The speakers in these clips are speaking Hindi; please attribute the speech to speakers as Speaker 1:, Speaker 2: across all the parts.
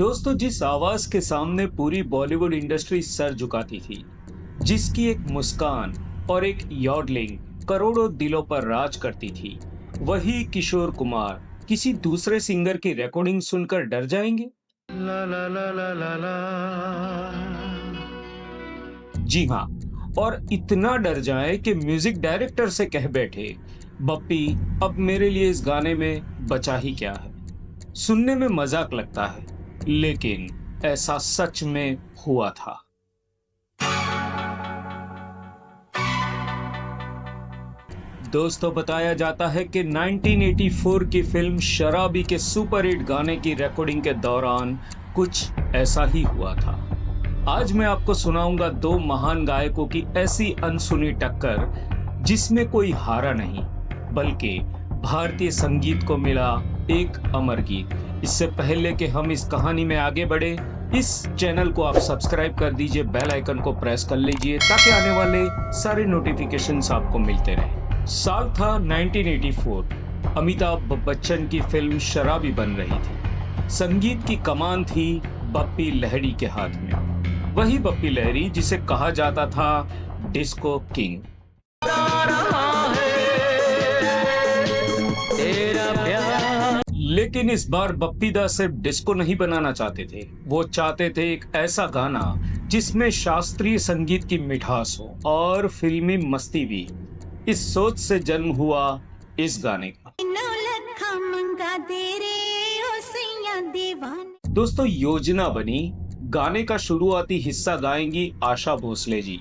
Speaker 1: दोस्तों, जिस आवाज के सामने पूरी बॉलीवुड इंडस्ट्री सर झुकाती थी, जिसकी एक मुस्कान और एक यॉडलिंग करोड़ों दिलों पर राज करती थी, वही किशोर कुमार किसी दूसरे सिंगर की रिकॉर्डिंग सुनकर डर जाएंगे?
Speaker 2: ला ला ला ला ला ला।
Speaker 1: जी हाँ। और इतना डर जाए कि म्यूजिक डायरेक्टर से कह बैठे, बप्पी, अब मेरे लिए इस गाने में बचा ही क्या है। सुनने में मजाक लगता है, लेकिन ऐसा सच में हुआ था। दोस्तों, बताया जाता है कि 1984 की फिल्म शराबी के सुपर हिट गाने की रिकॉर्डिंग के दौरान कुछ ऐसा ही हुआ था। आज मैं आपको सुनाऊंगा दो महान गायकों की ऐसी अनसुनी टक्कर जिसमें कोई हारा नहीं, बल्कि भारतीय संगीत को मिला एक अमर गीत। इससे पहले कि हम इस कहानी में आगे बढ़े, इस चैनल को आप सब्सक्राइब कर दीजिए, बेल आइकन को प्रेस कर लीजिए ताकि आने वाले सारे नोटिफिकेशंस आपको मिलते रहें। साल था 1984। अमिताभ बच्चन की फिल्म शराबी बन रही थी। संगीत की कमान थी बप्पी लहरी के हाथ में। वही बप्पी लहरी जिसे कहा जाता था डिस्को किंग। लेकिन इस बार बप्पी दा सिर्फ डिस्को नहीं बनाना चाहते थे, वो चाहते थे एक ऐसा गाना जिसमें शास्त्रीय संगीत की मिठास हो और फिल्मी मस्ती भी। इस सोच से जन्म हुआ इस गाने का। दोस्तों, योजना बनी, गाने का शुरुआती हिस्सा गाएंगी आशा भोसले जी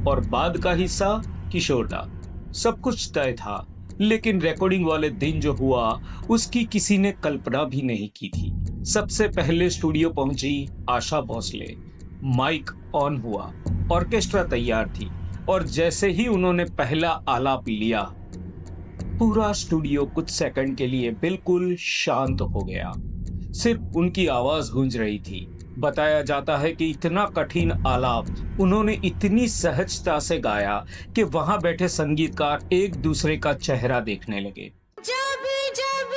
Speaker 1: और बाद का हिस्सा किशोर दा। सब कुछ तय था, लेकिन रिकॉर्डिंग वाले दिन जो हुआ उसकी किसी ने कल्पना भी नहीं की थी। सबसे पहले स्टूडियो पहुंची आशा भोसले। माइक ऑन हुआ, ऑर्केस्ट्रा तैयार थी और जैसे ही उन्होंने पहला आलाप लिया, पूरा स्टूडियो कुछ सेकंड के लिए बिल्कुल शांत हो गया। सिर्फ उनकी आवाज गूंज रही थी। बताया जाता है कि इतना कठिन आलाप उन्होंने इतनी सहजता से गाया कि वहां बैठे संगीतकार एक दूसरे का चेहरा देखने लगे। जब जब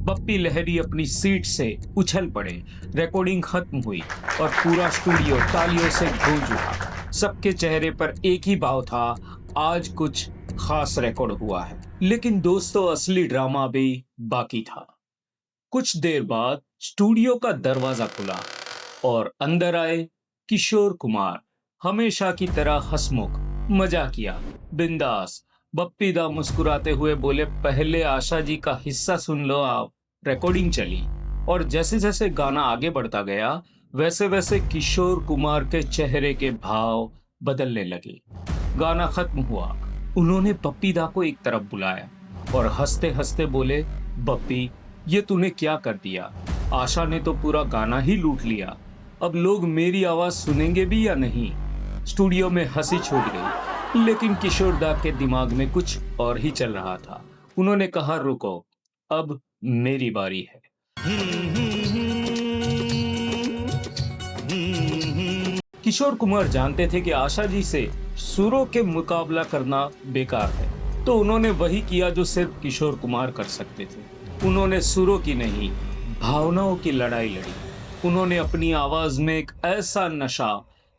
Speaker 1: बप्पी लहरी अपनी सीट से उछल पड़े। रिकॉर्डिंग खत्म हुई और पूरा स्टूडियो तालियों से गूंज उठा। सबके चेहरे पर एक ही भाव था, आज कुछ खास रिकॉर्ड हुआ है। लेकिन दोस्तों, असली ड्रामा भी बाकी था। कुछ देर बाद स्टूडियो का दरवाजा खुला और अंदर आए किशोर कुमार। हमेशा की तरह हंसमुख, मजाकिया, बिंदास। बप्पी दा मुस्कुराते हुए बोले, पहले आशा जी का हिस्सा सुन लो आप। रिकॉर्डिंग चली और जैसे जैसे गाना आगे बढ़ता गया, वैसे वैसे किशोर कुमार के चेहरे के भाव बदलने लगे। गाना खत्म हुआ। उन्होंने बप्पी दा को एक तरफ बुलाया और हंसते हंसते बोले, बप्पी, ये तूने क्या कर दिया? आशा ने तो पूरा गाना ही लूट लिया। अब लोग मेरी आवाज सुनेंगे भी या नहीं? स्टूडियो में हंसी छूट गई, लेकिन किशोर दा के दिमाग में कुछ और ही चल रहा था। उन्होंने कहा, रुको, अब मेरी बारी है। किशोर कुमार जानते थे कि आशा जी से सुरों के मुकाबला करना बेकार है, तो उन्होंने वही किया जो सिर्फ किशोर कुमार कर सकते थे। उन्होंने सुरों की नहीं, भावनाओं की लड़ाई लड़ी। उन्होंने अपनी आवाज में एक ऐसा नशा,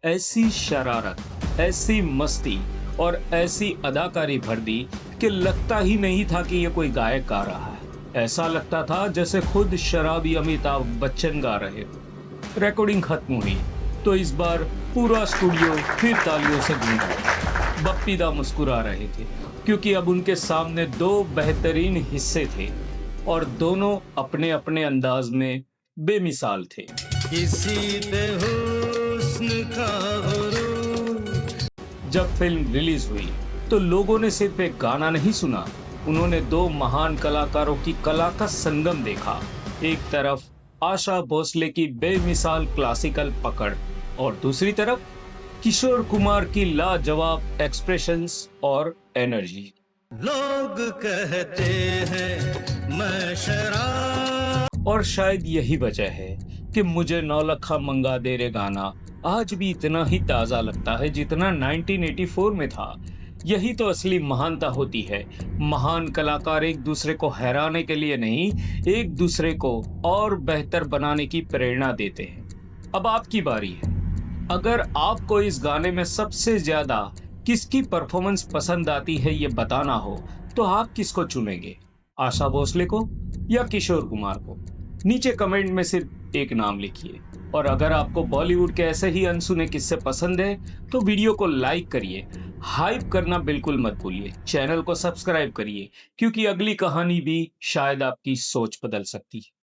Speaker 1: ऐसी शरारत, ऐसी मस्ती और ऐसी अदाकारी भर दी कि लगता ही नहीं था कि ये कोई गायक गा रहा है। ऐसा लगता था जैसे खुद शराबी अमिताभ बच्चन गा रहे हो। रिकॉर्डिंग खत्म हुई तो इस बार पूरा स्टूडियो फिर तालियों से गूंज उठा। बप्पी दा मुस्कुरा रहे थे क्योंकि अब उनके सामने दो बेहतरीन हिस्से थे और दोनों अपने अपने अंदाज में बेमिसाल थे।
Speaker 2: किसी पे हुस्न का गुरूर।
Speaker 1: जब फिल्म रिलीज हुई तो लोगों ने सिर्फ एक गाना नहीं सुना, उन्होंने दो महान कलाकारों की कला का संगम देखा। एक तरफ आशा भोसले की बेमिसाल क्लासिकल पकड़ और दूसरी तरफ किशोर कुमार की लाजवाब एक्सप्रेशंस और एनर्जी।
Speaker 2: लोग कहते हैं मैं शराब।
Speaker 1: और शायद यही वजह है कि मुझे नौलखा मंगा दे रे गाना आज भी इतना ही ताजा लगता है जितना 1984 में था। यही तो असली महानता होती है। महान कलाकार एक दूसरे को हराने के लिए नहीं, एक दूसरे को और बेहतर बनाने की प्रेरणा देते हैं। अब आपकी बारी है। अगर आपको इस गाने में सबसे ज्यादा किसकी परफॉर्मेंस पसंद आती है ये बताना हो, तो आप किसको चुनेंगे? आशा भोसले को या किशोर कुमार को? नीचे कमेंट में सिर्फ एक नाम लिखिए। और अगर आपको बॉलीवुड के ऐसे ही अनसुने किस्से पसंद है तो वीडियो को लाइक करिए, हाइप करना बिल्कुल मत भूलिए, चैनल को सब्सक्राइब करिए, क्योंकि अगली कहानी भी शायद आपकी सोच बदल सकती है।